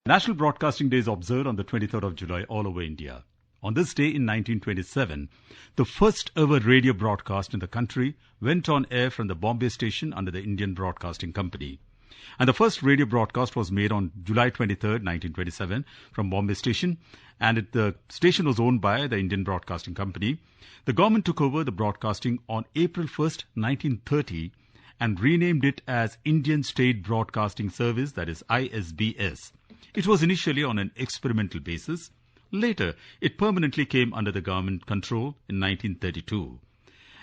National Broadcasting Day is observed on the 23rd of July all over India. On this day in 1927, the first ever radio broadcast in the country went on air from the Bombay station under the Indian Broadcasting Company. And the first radio broadcast was made on July 23rd, 1927 from Bombay station, and the station was owned by the Indian Broadcasting Company. The government took over the broadcasting on April 1st, 1930 and renamed it as Indian State Broadcasting Service, that is ISBS. It was initially on an experimental basis. Later, it permanently came under the government control in 1932.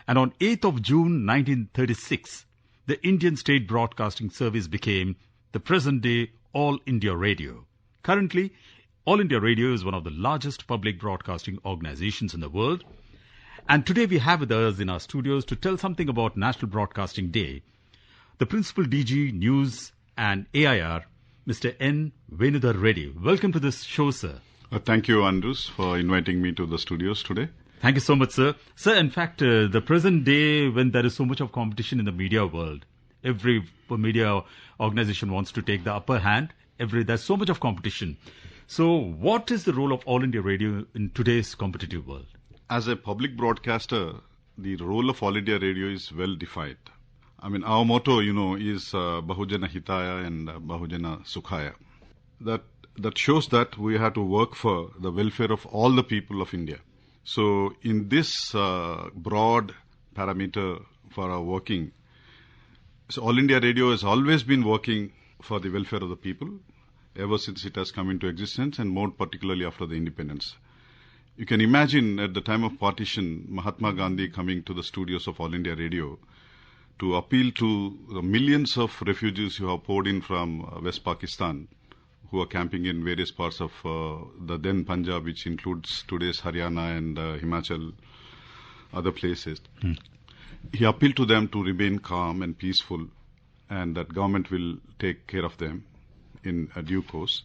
And on 8th of June 1936, the Indian State Broadcasting Service became the present-day All India Radio. Currently, All India Radio is one of the largest public broadcasting organizations in the world. And today we have with us in our studios to tell something about National Broadcasting Day, the Principal DG News and AIR, Mr. N. Venudhar Reddy. Welcome to this show, sir. Thank you, Andrews, for inviting me to the studios today. Thank you so much, sir. Sir, in fact, the present day when there is so much of competition in the media world, every media organization wants to take the upper hand. There's so much of competition. So what is the role of All India Radio in today's competitive world? As a public broadcaster, the role of All India Radio is well defined. I mean, our motto, is Bahujana Hitaya and Bahujana Sukhaya. That shows that we have to work for the welfare of all the people of India. So in this broad parameter for our working, so All India Radio has always been working for the welfare of the people ever since it has come into existence, and more particularly after the independence. You can imagine at the time of partition, Mahatma Gandhi coming to the studios of All India Radio to appeal to the millions of refugees who have poured in from West Pakistan, who are camping in various parts of the then Punjab, which includes today's Haryana and Himachal, other places. He appealed to them to remain calm and peaceful, and that government will take care of them in due course.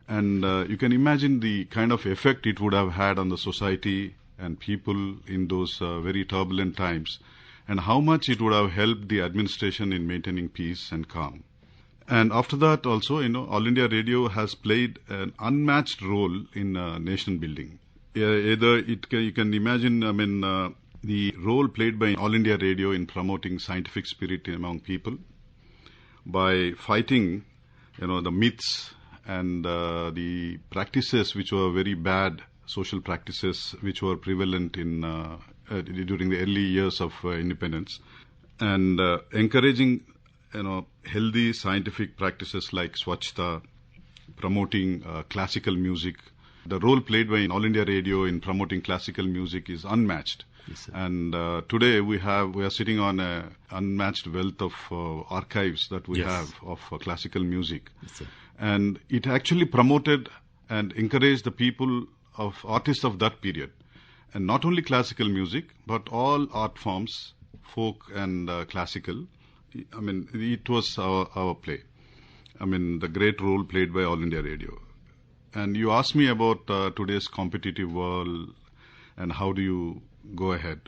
And you can imagine the kind of effect it would have had on the society and people in those very turbulent times, and how much it would have helped the administration in maintaining peace and calm. And after that also, All India Radio has played an unmatched role in nation building. You can imagine, the role played by All India Radio in promoting scientific spirit among people by fighting, the myths and the practices which were very bad social practices which were prevalent in during the early years of independence, and encouraging healthy scientific practices like Swachhta, promoting classical music. The role played by All India Radio in promoting classical music is unmatched. Yes, and today we are sitting on an unmatched wealth of archives that we have of classical music. Yes, and it actually promoted and encouraged the people of artists of that period. And not only classical music, but all art forms, folk and classical. It was our play. The great role played by All India Radio. And you asked me about today's competitive world and how do you go ahead.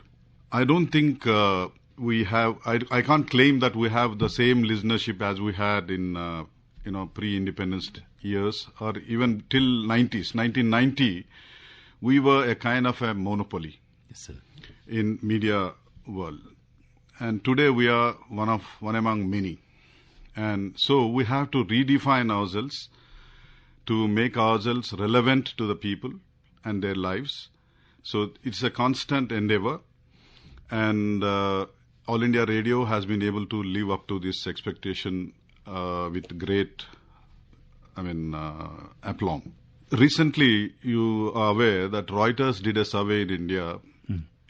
I don't think we have, I can't claim that we have the same listenership as we had in, pre-independence years or even till 90s. 1990, we were a kind of a monopoly in media world. And today we are one among many. And so we have to redefine ourselves to make ourselves relevant to the people and their lives. So it's a constant endeavor. And All India Radio has been able to live up to this expectation with great, aplomb. Recently, you are aware that Reuters did a survey in India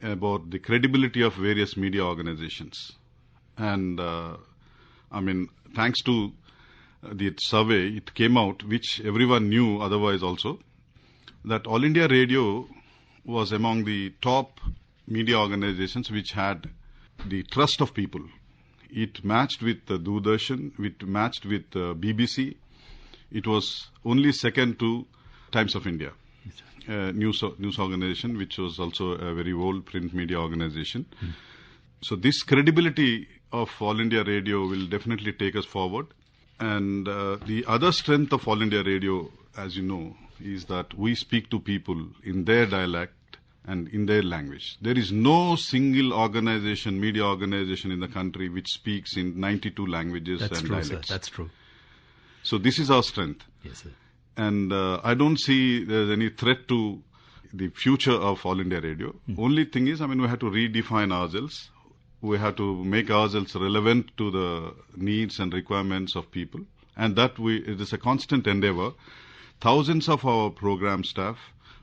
about the credibility of various media organizations. And, thanks to the survey, it came out, which everyone knew otherwise also, that All India Radio was among the top media organizations which had the trust of people. It matched with Doordarshan, it matched with BBC. It was only second to Times of India, news organization, which was also a very old print media organization. So this credibility of All India Radio will definitely take us forward. And the other strength of All India Radio, as you know, is that we speak to people in their dialect and in their language. There is no single organization, media organization in the country which speaks in 92 languages That's and true, dialects. sir. That's true. So this is our strength. Yes, sir. And I don't see there's any threat to the future of All India Radio. Only thing is, we have to redefine ourselves. We have to make ourselves relevant to the needs and requirements of people. And it is a constant endeavor. Thousands of our program staff,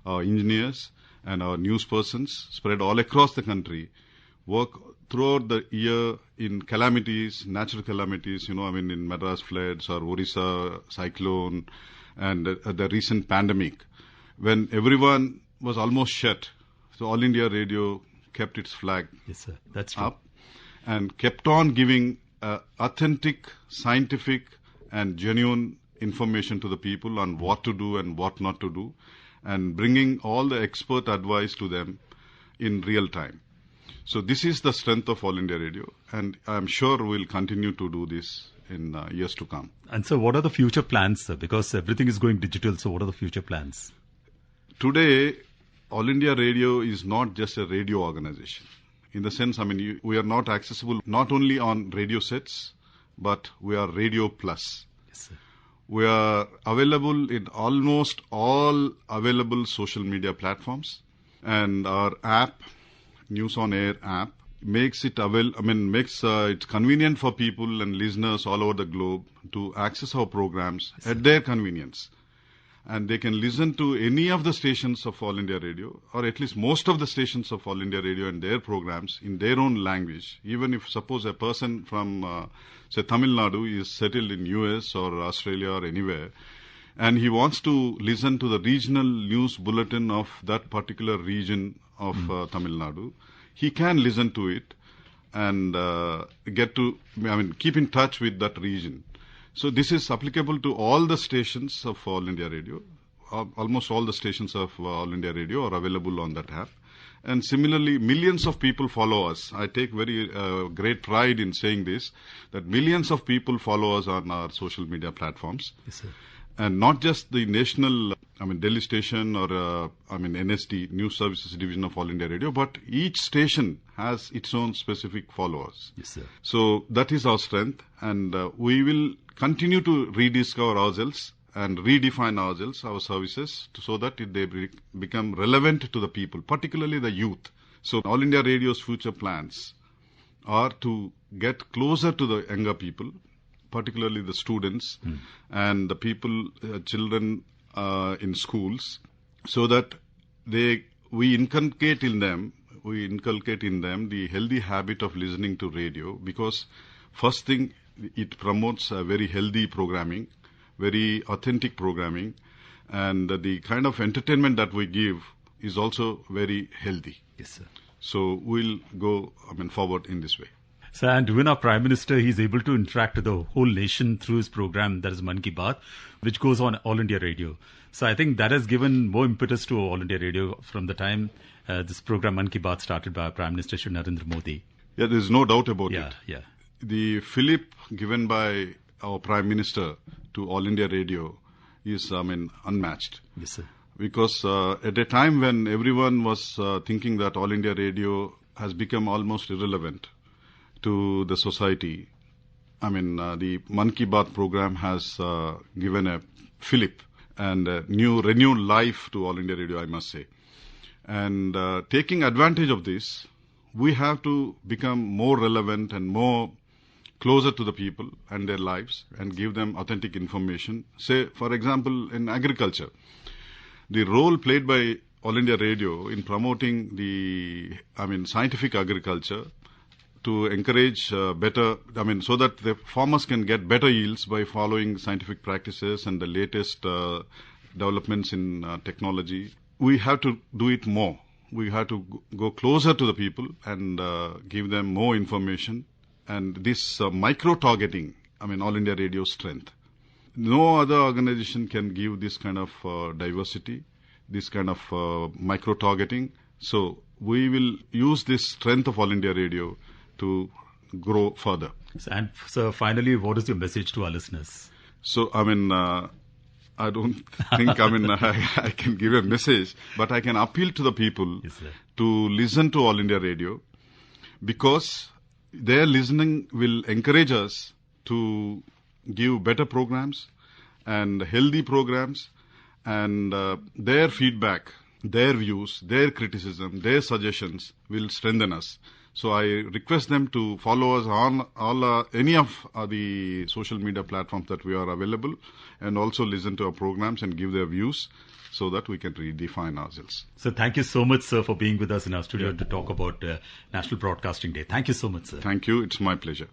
our engineers, and our news persons spread all across the country work throughout the year in calamities, natural calamities, in Madras floods or Orissa cyclone and the recent pandemic, when everyone was almost shut. So All India Radio kept its flag Yes, sir. That's true. up and kept on giving authentic, scientific and genuine information to the people on what to do and what not to do, and bringing all the expert advice to them in real time. So this is the strength of All India Radio, and I'm sure we'll continue to do this in years to come. And so what are the future plans, sir? Because everything is going digital, so what are the future plans? Today, All India Radio is not just a radio organization. In the sense, we are not accessible not only on radio sets, but we are Radio Plus. Yes, sir. We are available in almost all available social media platforms, and our app, News on Air app, makes it it's convenient for people and listeners all over the globe to access our programs at their convenience. And they can listen to any of the stations of All India Radio, or at least most of the stations of All India Radio and their programs in their own language. Even if suppose a person from, say, Tamil Nadu is settled in US or Australia or anywhere, and he wants to listen to the regional news bulletin of that particular region of Tamil Nadu, he can listen to it and keep in touch with that region. So this is applicable to all the stations of All India Radio. Almost all the stations of All India Radio are available on that app. And similarly, millions of people follow us. I take very great pride in saying this, that millions of people follow us on our social media platforms. Yes, sir. And not just the national, Delhi station or, NSD, News Services Division of All India Radio, but each station has its own specific followers. Yes, sir. So that is our strength, and we will continue to rediscover ourselves and redefine ourselves, our services, so that they become relevant to the people, particularly the youth. So All India Radio's future plans are to get closer to the younger people, particularly the students and the people, children in schools, so that we inculcate in them the healthy habit of listening to radio, because first thing, it promotes a very healthy programming, very authentic programming, and the kind of entertainment that we give is also very healthy. Yes, sir. So we'll go forward in this way. So, and when our Prime Minister, he's able to interact with the whole nation through his program, that is Mann Ki Baat, which goes on All India Radio. So I think that has given more impetus to All India Radio from the time this program Mann Ki Baat started by our Prime Minister, Shri Narendra Modi. Yeah, there's no doubt about it. Yeah. The fillip given by our Prime Minister to All India Radio is, unmatched. Yes, sir. Because at a time when everyone was thinking that All India Radio has become almost irrelevant to the society, the Mann Ki Baat program has given a fillip and a renewed life to All India Radio, I must say. And taking advantage of this, we have to become more relevant and more closer to the people and their lives and give them authentic information. Say, for example, in agriculture, the role played by All India Radio in promoting the, scientific agriculture to encourage better, so that the farmers can get better yields by following scientific practices and the latest developments in technology. We have to do it more. We have to go closer to the people and give them more information. And this micro-targeting, All India Radio's strength. No other organization can give this kind of diversity, this kind of micro-targeting. So we will use this strength of All India Radio to grow further. And so finally, what is your message to our listeners? So, I don't think, I can give a message, but I can appeal to the people Yes, sir. to listen to All India Radio, because their listening will encourage us to give better programs and healthy programs, and their feedback, their views, their criticism, their suggestions will strengthen us. So I request them to follow us on any of the social media platforms that we are available, and also listen to our programs and give their views, so that we can redefine ourselves. So thank you so much, sir, for being with us in our studio to talk about National Broadcasting Day. Thank you so much, sir. Thank you. It's my pleasure.